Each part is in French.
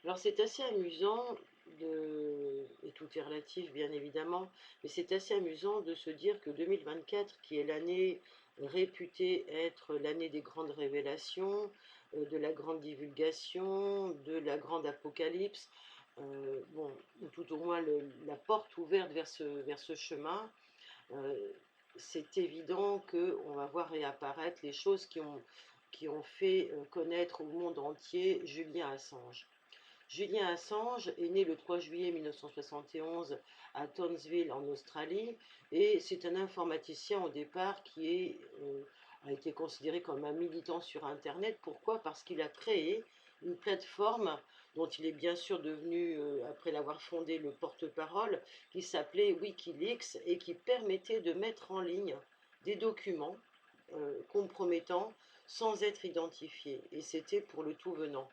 Alors c'est assez amusant et tout est relatif bien évidemment, mais c'est assez amusant de se dire que 2024, qui est l'année réputée être l'année des grandes révélations, de la grande divulgation, de la grande apocalypse, bon, ou tout au moins la porte ouverte vers ce chemin, euh, c'est évident qu'on va voir réapparaître les choses qui ont fait connaître au monde entier Julian Assange. Julian Assange est né le 3 juillet 1971 à Townsville en Australie et c'est un informaticien au départ a été considéré comme un militant sur Internet. Pourquoi? Parce qu'il a créé une plateforme dont il est bien sûr devenu, après l'avoir fondé, le porte-parole, qui s'appelait Wikileaks et qui permettait de mettre en ligne des documents compromettants sans être identifiés. Et c'était pour le tout venant.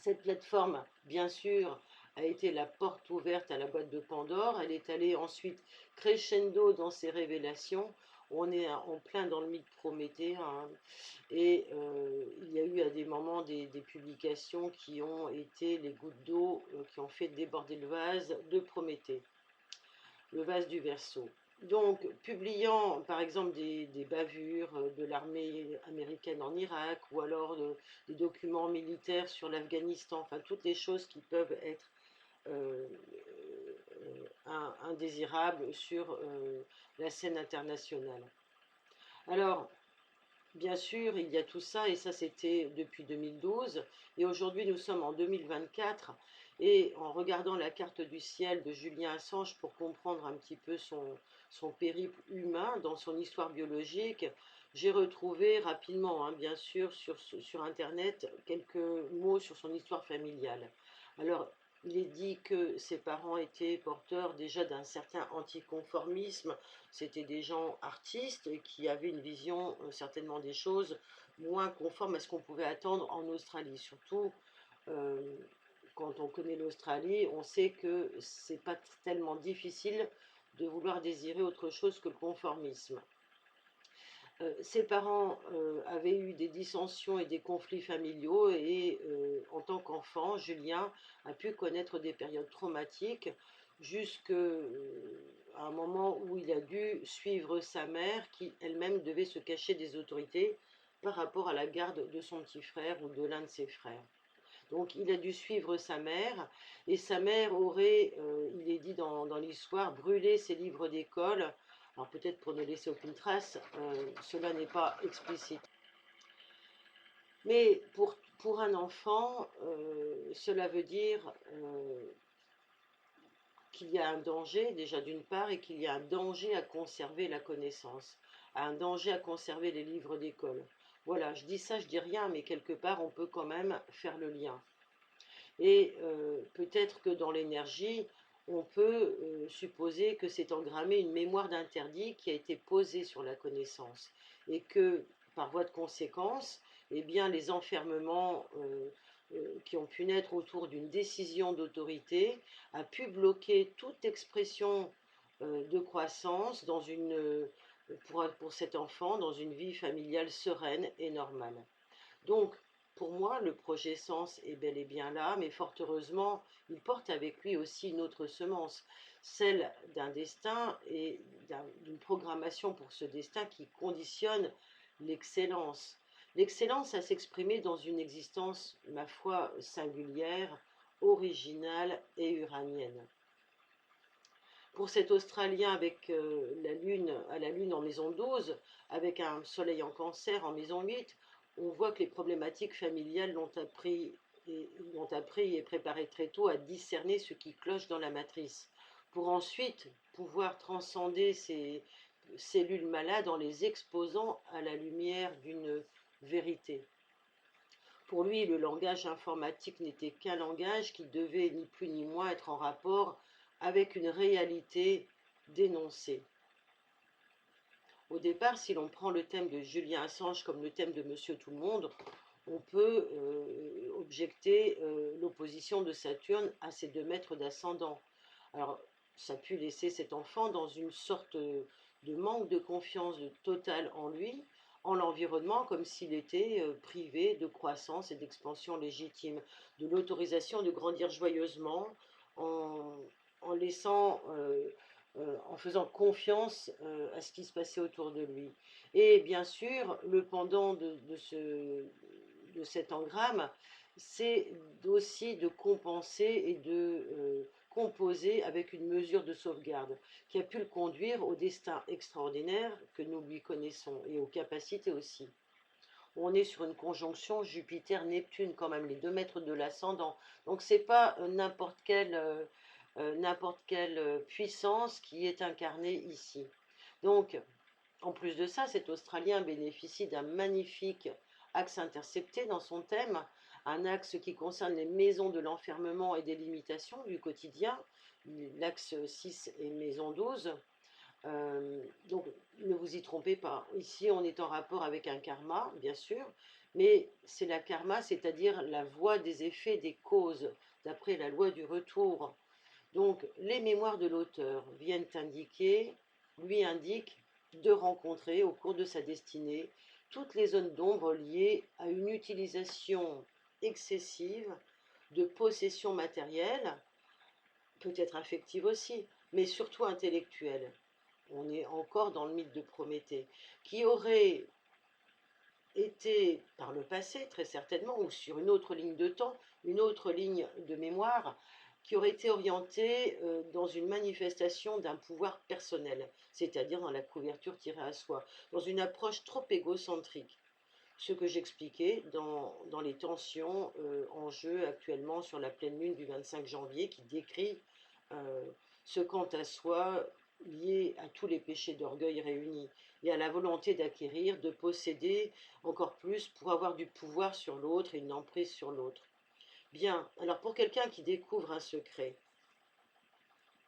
Cette plateforme, bien sûr, a été la porte ouverte à la boîte de Pandore. Elle est allée ensuite crescendo dans ses révélations. On est en plein dans le mythe prométhéen, hein. Et il y a eu à des moments des publications qui ont été les gouttes d'eau qui ont fait déborder le vase de Prométhée, le vase du Verseau. Donc, publiant par exemple des bavures de l'armée américaine en Irak, ou alors des documents militaires sur l'Afghanistan, enfin toutes les choses qui peuvent être euh, indésirables sur la scène internationale. Alors, bien sûr, il y a tout ça, et ça c'était depuis 2012, et aujourd'hui nous sommes en 2024, et en regardant la carte du ciel de Julian Assange pour comprendre un petit peu son périple humain dans son histoire biologique, j'ai retrouvé rapidement, hein, bien sûr, sur Internet, quelques mots sur son histoire familiale. Alors, il est dit que ses parents étaient porteurs déjà d'un certain anticonformisme. C'était des gens artistes qui avaient une vision certainement des choses moins conformes à ce qu'on pouvait attendre en Australie. Surtout euh, quand on connaît l'Australie, on sait que c'est pas tellement difficile de vouloir désirer autre chose que le conformisme. Ses parents avaient eu des dissensions et des conflits familiaux et en tant qu'enfant, Julien a pu connaître des périodes traumatiques jusqu'à un moment où il a dû suivre sa mère qui elle-même devait se cacher des autorités par rapport à la garde de son petit frère ou de l'un de ses frères. Donc il a dû suivre sa mère et sa mère aurait, il est dit dans l'histoire, brûlé ses livres d'école. Alors peut-être pour ne laisser aucune trace, cela n'est pas explicite. Mais pour un enfant, cela veut dire qu'il y a un danger déjà d'une part et qu'il y a un danger à conserver la connaissance, un danger à conserver les livres d'école. Voilà, je dis ça, je dis rien, mais quelque part on peut quand même faire le lien. Et peut-être que dans l'énergie, on peut supposer que c'est engrammé une mémoire d'interdit qui a été posée sur la connaissance et que, par voie de conséquence, eh bien, les enfermements qui ont pu naître autour d'une décision d'autorité a pu bloquer toute expression de croissance pour cet enfant dans une vie familiale sereine et normale. Donc, pour moi, le projet Sens est bel et bien là, mais fort heureusement, il porte avec lui aussi une autre semence, celle d'un destin et d'une programmation pour ce destin qui conditionne l'excellence. L'excellence à s'exprimer dans une existence, ma foi, singulière, originale et uranienne. Pour cet Australien avec la Lune en maison 12, avec un Soleil en Cancer en maison 8, on voit que les problématiques familiales l'ont appris et préparé très tôt à discerner ce qui cloche dans la matrice, pour ensuite pouvoir transcender ces cellules malades en les exposant à la lumière d'une vérité. Pour lui, le langage informatique n'était qu'un langage qui devait ni plus ni moins être en rapport avec une réalité dénoncée. Au départ, si l'on prend le thème de Julian Assange comme le thème de Monsieur Tout-le-Monde, on peut objecter l'opposition de Saturne à ses 2 mètres d'ascendant. Alors, ça a pu laisser cet enfant dans une sorte de manque de confiance totale en lui, en l'environnement comme s'il était privé de croissance et d'expansion légitime, de l'autorisation de grandir joyeusement en, en laissant, en faisant confiance à ce qui se passait autour de lui. Et bien sûr, le pendant de cet engramme, c'est aussi de compenser et de composer avec une mesure de sauvegarde qui a pu le conduire au destin extraordinaire que nous lui connaissons et aux capacités aussi. On est sur une conjonction Jupiter-Neptune quand même, les 2 mètres de l'ascendant. Donc c'est pas n'importe quelle puissance qui est incarnée ici. Donc, en plus de ça, cet Australien bénéficie d'un magnifique axe intercepté dans son thème, un axe qui concerne les maisons de l'enfermement et des limitations du quotidien, l'axe 6 et maison 12. Donc, ne vous y trompez pas. Ici, on est en rapport avec un karma, bien sûr, mais c'est la karma, c'est-à-dire la voie des effets, des causes, d'après la loi du retour. Donc, les mémoires de l'auteur viennent lui indiquent de rencontrer au cours de sa destinée toutes les zones d'ombre liées à une utilisation excessive de possessions matérielles, peut-être affectives aussi, mais surtout intellectuelles. On est encore dans le mythe de Prométhée, qui aurait été par le passé, très certainement, ou sur une autre ligne de temps, une autre ligne de mémoire, qui aurait été orientée dans une manifestation d'un pouvoir personnel, c'est-à-dire dans la couverture tirée à soi, dans une approche trop égocentrique. Ce que j'expliquais dans les tensions en jeu actuellement sur la pleine lune du 25 janvier, qui décrit ce quant à soi lié à tous les péchés d'orgueil réunis et à la volonté d'acquérir, de posséder encore plus pour avoir du pouvoir sur l'autre et une emprise sur l'autre. Bien, alors pour quelqu'un qui découvre un secret,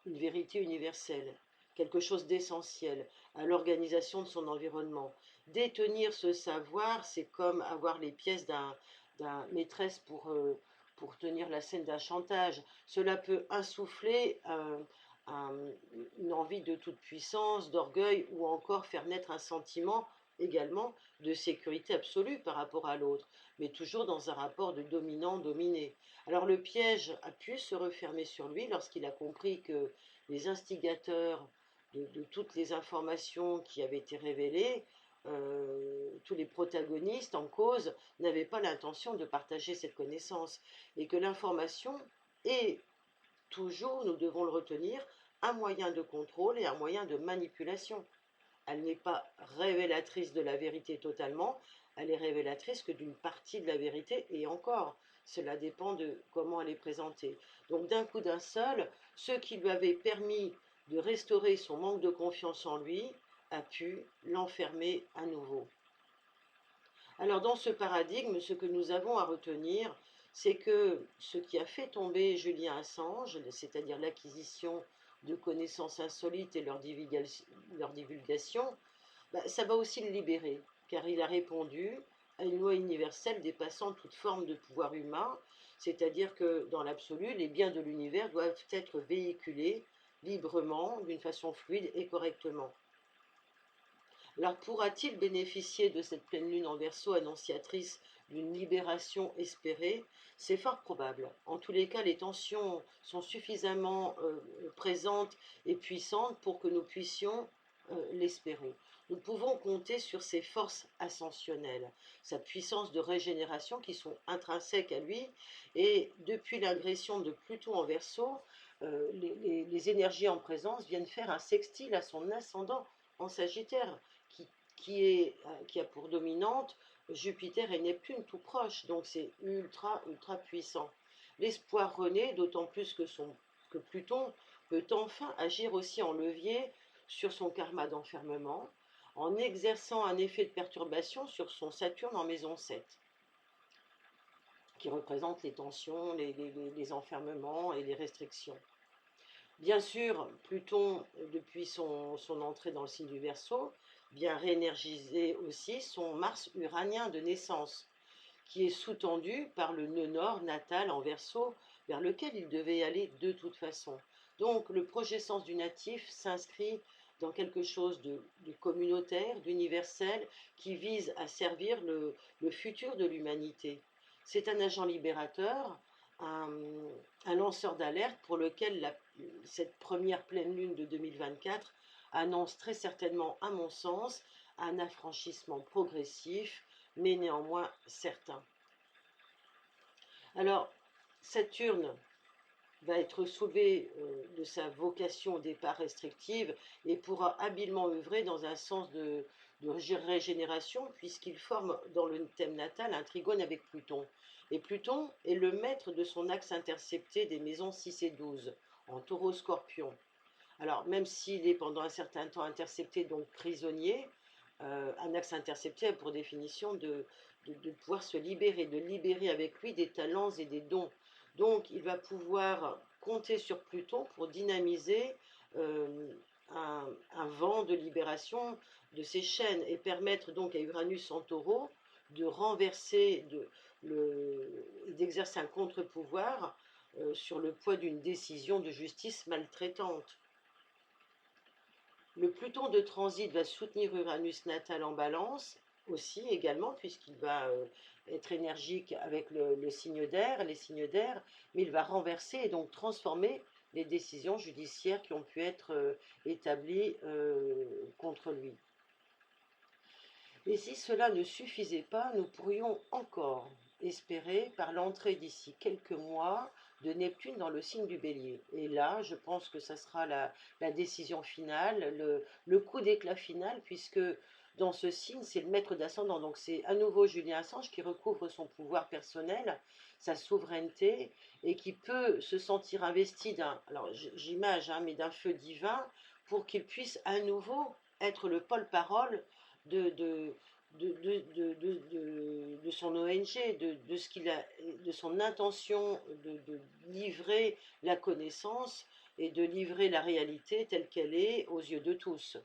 une vérité universelle, quelque chose d'essentiel à l'organisation de son environnement, détenir ce savoir, c'est comme avoir les pièces d'un maîtresse pour tenir la scène d'un chantage. Cela peut insuffler une envie de toute puissance, d'orgueil, ou encore faire naître un sentiment également de sécurité absolue par rapport à l'autre, mais toujours dans un rapport de dominant-dominé. Alors le piège a pu se refermer sur lui lorsqu'il a compris que les instigateurs de toutes les informations qui avaient été révélées, tous les protagonistes en cause, n'avaient pas l'intention de partager cette connaissance, et que l'information est toujours, nous devons le retenir, un moyen de contrôle et un moyen de manipulation. Elle n'est pas révélatrice de la vérité totalement, elle est révélatrice que d'une partie de la vérité, et encore, cela dépend de comment elle est présentée. Donc d'un coup d'un seul, ce qui lui avait permis de restaurer son manque de confiance en lui a pu l'enfermer à nouveau. Alors dans ce paradigme, ce que nous avons à retenir, c'est que ce qui a fait tomber Julian Assange, c'est-à-dire l'acquisition de connaissances insolites et leur divulgation, ça va aussi le libérer, car il a répondu à une loi universelle dépassant toute forme de pouvoir humain, c'est-à-dire que dans l'absolu, les biens de l'univers doivent être véhiculés librement, d'une façon fluide et correctement. Alors pourra-t-il bénéficier de cette pleine lune en Verseau annonciatrice d'une libération espérée? C'est fort probable. En tous les cas, les tensions sont suffisamment présentes et puissantes pour que nous puissions l'espérer. Nous pouvons compter sur ses forces ascensionnelles, sa puissance de régénération qui sont intrinsèques à lui, et depuis l'agression de Pluton en Verseau, les énergies en présence viennent faire un sextile à son ascendant en Sagittaire, qui a pour dominante Jupiter et Neptune tout proches, donc c'est ultra, ultra puissant. L'espoir renaît, d'autant plus que Pluton peut enfin agir aussi en levier sur son karma d'enfermement, en exerçant un effet de perturbation sur son Saturne en maison 7, qui représente les tensions, les enfermements et les restrictions. Bien sûr, Pluton, depuis son entrée dans le signe du Verseau, vient réénergiser aussi son Mars uranien de naissance, qui est sous-tendu par le nœud nord natal en Verseau, vers lequel il devait aller de toute façon. Donc le projet sens du natif s'inscrit dans quelque chose de communautaire, d'universel, qui vise à servir le futur de l'humanité. C'est un agent libérateur, un, un lanceur d'alerte pour lequel cette première pleine lune de 2024 annonce très certainement, à mon sens, un affranchissement progressif, mais néanmoins certain. Alors, Saturne va être soulevé de sa vocation au départ restrictive et pourra habilement œuvrer dans un sens de régénération puisqu'il forme dans le thème natal un trigone avec Pluton. Et Pluton est le maître de son axe intercepté des maisons 6 et 12 en taureau-scorpion. Alors même s'il est pendant un certain temps intercepté, donc prisonnier, un axe intercepté a pour définition de pouvoir se libérer, de libérer avec lui des talents et des dons. Donc il va pouvoir compter sur Pluton pour dynamiser un vent de libération de ses chaînes et permettre donc à Uranus en taureau de renverser, d'exercer un contre-pouvoir sur le poids d'une décision de justice maltraitante. Le Pluton de transit va soutenir Uranus natal en balance aussi également, puisqu'il va être énergique avec le signe d'air, les signes d'air, mais il va renverser et donc transformer les décisions judiciaires qui ont pu être établies contre lui. Et si cela ne suffisait pas, nous pourrions encore espérer par l'entrée d'ici quelques mois de Neptune dans le signe du Bélier. Et là, je pense que ça sera la décision finale, le coup d'éclat final, puisque dans ce signe, c'est le maître d'ascendant. Donc c'est à nouveau Julien Assange qui recouvre son pouvoir personnel, sa souveraineté, et qui peut se sentir investi d'un, alors j'image, mais d'un feu divin, pour qu'il puisse à nouveau être le porte-parole de, de, de son ONG, de ce qu'il a, de son intention de livrer la connaissance et de livrer la réalité telle qu'elle est aux yeux de tous,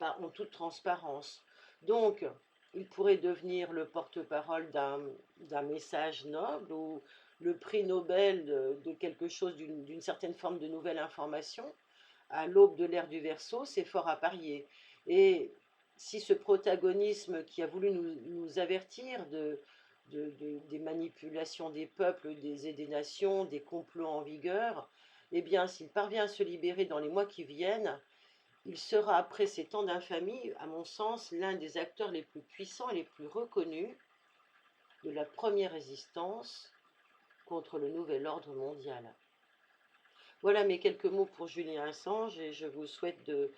en toute transparence. Donc, il pourrait devenir le porte-parole d'un message noble ou le prix Nobel de quelque chose, d'une certaine forme de nouvelle information. À l'aube de l'ère du Verseau, c'est fort à parier. Et si ce protagonisme qui a voulu nous avertir des manipulations des peuples et des nations, des complots en vigueur, eh bien, s'il parvient à se libérer dans les mois qui viennent, il sera, après ces temps d'infamie, à mon sens, l'un des acteurs les plus puissants et les plus reconnus de la première résistance contre le nouvel ordre mondial. Voilà mes quelques mots pour Julien Assange et je vous souhaite de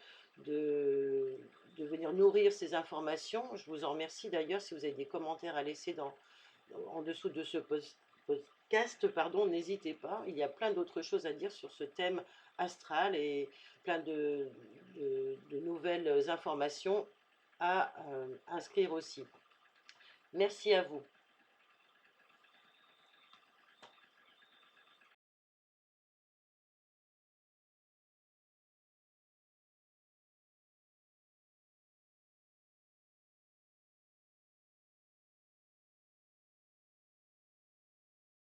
venir nourrir ces informations. Je vous en remercie d'ailleurs. Si vous avez des commentaires à laisser en dessous de ce podcast, n'hésitez pas. Il y a plein d'autres choses à dire sur ce thème astral et plein de nouvelles informations à inscrire aussi. Merci à vous.